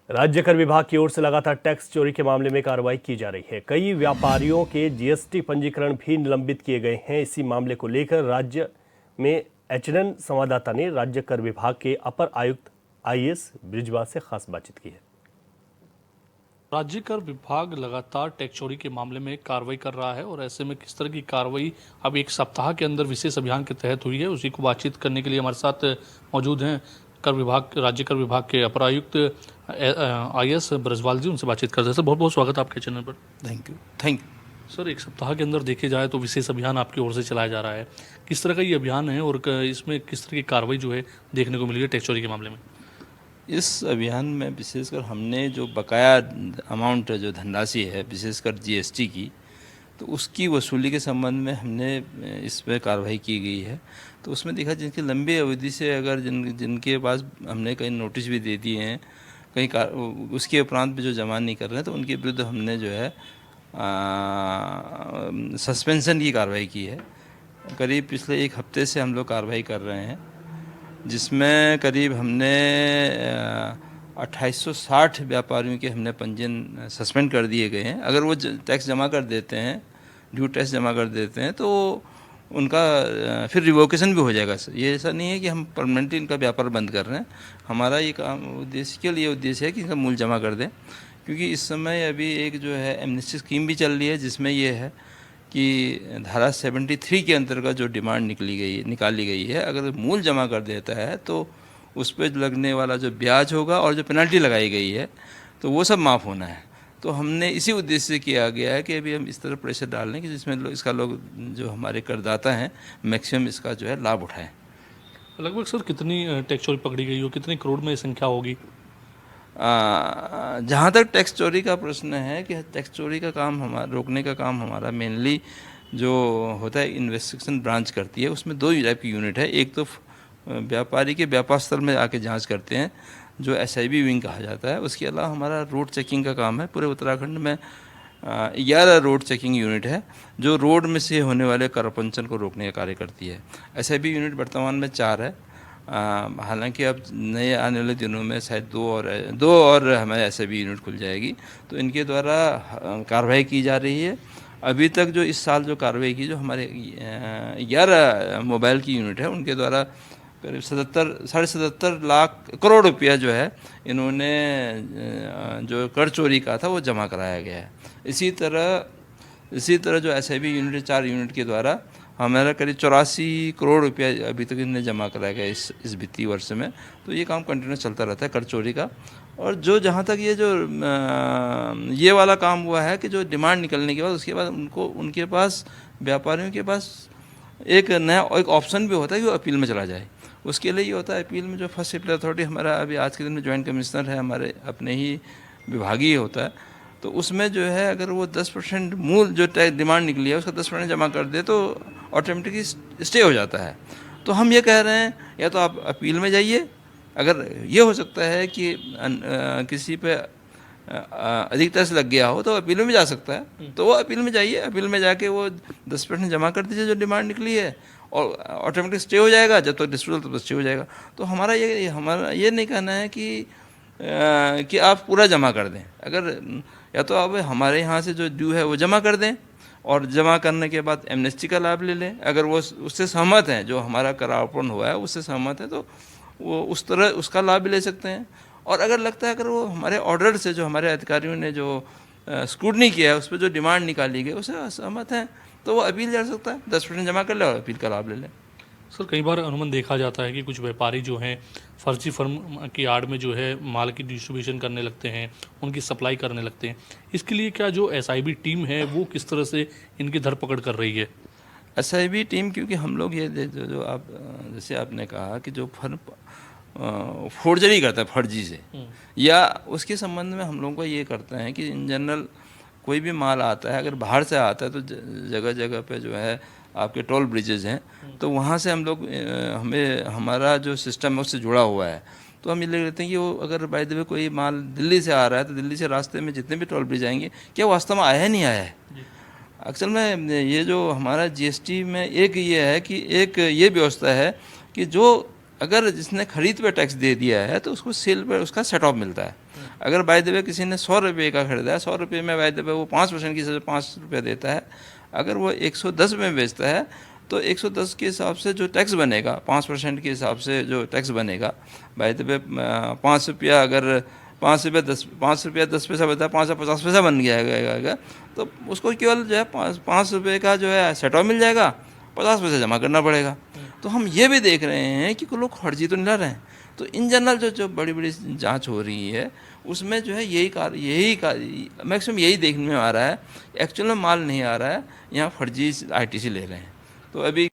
राज्य कर विभाग की ओर से लगातार टैक्स चोरी के मामले में कार्रवाई की जा रही है। कई व्यापारियों के जीएसटी पंजीकरण भी निलंबित किए गए हैं। इसी मामले को लेकर राज्य में एचएनएन संवाददाता ने राज्य कर विभाग के अपर आयुक्त आईएएस बृजवाल से खास बातचीत की है। राज्य कर विभाग लगातार टैक्स चोरी के मामले में कार्रवाई कर रहा है और ऐसे में किस तरह की कार्रवाई अब एक सप्ताह के अंदर विशेष अभियान के तहत हुई है, उसी को बातचीत करने के लिए हमारे साथ मौजूद हैं राज्य कर विभाग के अपर आयुक्त आईएएस बृजवाल जी। उनसे बातचीत करते हैं। सर, बहुत बहुत स्वागत है आपके चैनल पर। Thank you. सर, एक सप्ताह के अंदर देखे जाए तो विशेष अभियान आपकी ओर से चलाया जा रहा है। किस तरह का ये अभियान है और इसमें किस तरह की कार्रवाई जो है देखने को मिली है टैक्स चोरी के मामले में? इस अभियान में विशेषकर हमने जो बकाया अमाउंट जो धनराशि है विशेषकर जीएसटी की, तो उसकी वसूली के संबंध में हमने इस पर कार्रवाई की गई है। तो उसमें देखा जिनकी लंबी अवधि से अगर जिनके पास हमने कहीं नोटिस भी दे दिए हैं, कहीं उसके उपरांत भी जो जमा नहीं कर रहे हैं, तो उनके विरुद्ध हमने जो है सस्पेंशन की कार्रवाई की है। करीब पिछले एक हफ्ते से हम लोग कार्रवाई कर रहे हैं, जिसमें करीब हमने 2860 व्यापारियों के हमने पंजीयन सस्पेंड कर दिए गए हैं। अगर वो टैक्स जमा कर देते हैं, ड्यू टैक्स जमा कर देते हैं, तो उनका फिर रिवोकेशन भी हो जाएगा। ये ऐसा नहीं है कि हम परमानेंटली इनका व्यापार बंद कर रहे हैं। हमारा ये काम उद्देश्य के लिए उद्देश्य है कि इनका मूल जमा कर दें, क्योंकि इस समय अभी एक जो है एमनेस्टी स्कीम भी चल रही है, जिसमें ये है कि धारा 73 के अंतर्गत जो डिमांड निकाली गई है, अगर मूल जमा कर देता है तो उस पर लगने वाला जो ब्याज होगा और जो पेनल्टी लगाई गई है, तो वो सब माफ़ होना है। तो हमने इसी उद्देश्य से किया गया है कि अभी हम इस तरह प्रेशर डाल लें कि जिसमें लोग जो हमारे करदाता हैं मैक्सिमम इसका जो है लाभ उठाएं। लगभग सर कितनी टैक्स चोरी पकड़ी गई हो, कितने करोड़ में संख्या होगी? जहाँ तक टैक्स चोरी का प्रश्न है कि टैक्स चोरी का काम रोकने का काम हमारा मेनली जो होता है इन्वेस्टिगेशन ब्रांच करती है। उसमें दो टाइप की यूनिट है। एक तो व्यापारी के व्यापार स्थल में आके जांच करते हैं, जो एसआईबी विंग कहा जाता है। उसके अलावा हमारा रोड चेकिंग का काम है। पूरे उत्तराखंड में 11 रोड चेकिंग यूनिट है, जो रोड में से होने वाले करप्शन को रोकने का कार्य करती है। एसआईबी यूनिट वर्तमान में 4 है। हालांकि अब नए आने वाले दिनों में शायद दो और हमारे एसआईबी यूनिट खुल जाएगी, तो इनके द्वारा कार्रवाई की जा रही है। अभी तक जो इस साल जो कार्रवाई की, जो हमारे 11 मोबाइल की यूनिट है, उनके द्वारा करीब 77 लाख करोड़ रुपया जो है इन्होंने जो कर चोरी का था वो जमा कराया गया है। इसी तरह जो एसआईबी यूनिट 4 यूनिट के द्वारा हमारा करीब 84 करोड़ रुपया अभी तक इन्हें जमा कराया गया इस वित्तीय वर्ष में। तो ये काम कंटिन्यू चलता रहता है कर चोरी का। और जहाँ तक ये वाला काम हुआ है कि जो डिमांड निकलने के बाद उसके बाद उनके पास व्यापारियों के पास एक ऑप्शन भी होता है कि वो अपील में चला जाए। उसके लिए ये होता है अपील में जो फर्स्ट अपील अथॉरिटी हमारा अभी आज के दिन में ज्वाइंट कमिश्नर है, हमारे अपने ही विभागीय होता है। तो उसमें जो है अगर वो 10% मूल जो डिमांड निकली है उसका 10% जमा कर दे तो ऑटोमेटिकली स्टे हो जाता है। तो हम ये कह रहे हैं या तो आप अपील में जाइए, अगर ये हो सकता है कि किसी पे अधिक टैक्स लग गया हो तो अपील में जा सकता है, तो वो अपील में जाइए। अपील में जाके वो 10% जमा कर दीजिए जो डिमांड निकली है, और ऑटोमेटिक स्टे हो जाएगा। जब तक डिस्ट्रिब्यूट तब तक स्टे हो जाएगा। तो हमारा ये नहीं कहना है कि आप पूरा जमा कर दें। अगर या तो आप हमारे यहाँ से जो ड्यू है वो जमा कर दें, और जमा करने के बाद एमनेस्टी का लाभ ले लें। अगर वो उससे सहमत हैं, जो हमारा करारोपण हुआ है उससे सहमत है, तो वो उस तरह उसका लाभ भी ले सकते हैं। और अगर लगता है अगर वो हमारे ऑर्डर से जो हमारे अधिकारियों ने जो स्क्रूटनी किया है उस पर जो डिमांड निकाली गई उससे असहमत हैं, तो वो अपील जा सकता है, 10% जमा कर ले और अपील का लाभ ले लें। सर, कई बार अनुमान देखा जाता है कि कुछ व्यापारी जो हैं फर्जी फर्म की आड़ में जो है माल की डिस्ट्रीब्यूशन करने लगते हैं, उनकी सप्लाई करने लगते हैं। इसके लिए क्या जो एसआईबी टीम है वो किस तरह से इनकी धरपकड़ कर रही है? एसआईबी टीम, क्योंकि हम लोग ये जो आप जैसे आपने कहा कि जो फर्म फोर्जरी करता है फर्जी से, या उसके संबंध में हम लोगों को ये करते हैं कि इन जनरल कोई भी माल आता है, अगर बाहर से आता है तो जगह जगह पे जो है आपके टोल ब्रिजेज हैं, तो वहाँ से हम लोग हमारा जो सिस्टम है उससे जुड़ा हुआ है। तो हम ये ले लेते हैं कि वो अगर बाय द वे कोई माल दिल्ली से आ रहा है तो दिल्ली से रास्ते में जितने भी टोल ब्रिज आएंगे, क्या वास्तव में आया है नहीं आया है। अक्सर में ये जो हमारा जीएसटी में एक ये है कि एक ये व्यवस्था है कि जो अगर जिसने खरीद पे टैक्स दे दिया है तो उसको सेल पे उसका सेट ऑफ मिलता है। अगर बाय द वे किसी ने 100 रुपये का खरीदा है, 100 रुपये में बाय द वे वो 5% की जगह 5 रुपये देता है, अगर वो 110 में बेचता है तो 110 के हिसाब से जो टैक्स बनेगा, 5% के हिसाब से जो टैक्स बनेगा, बाय द वे 5 रुपया अगर 5 रुपया 10 पैसा बता, 5 या 50 पैसा बन गया, तो उसको केवल जो है 5 रुपये का जो है सेटॉ मिल जाएगा, 50 पैसे जमा करना पड़ेगा। तो हम ये भी देख रहे हैं कि लोग फर्जी तो नहीं ला रहे हैं। तो इन जनरल जो बड़ी बड़ी जांच हो रही है उसमें जो है यही मैक्सिमम यही देखने में आ रहा है, एक्चुअल में माल नहीं आ रहा है, यहाँ फर्जी आईटीसी ले रहे हैं। तो अभी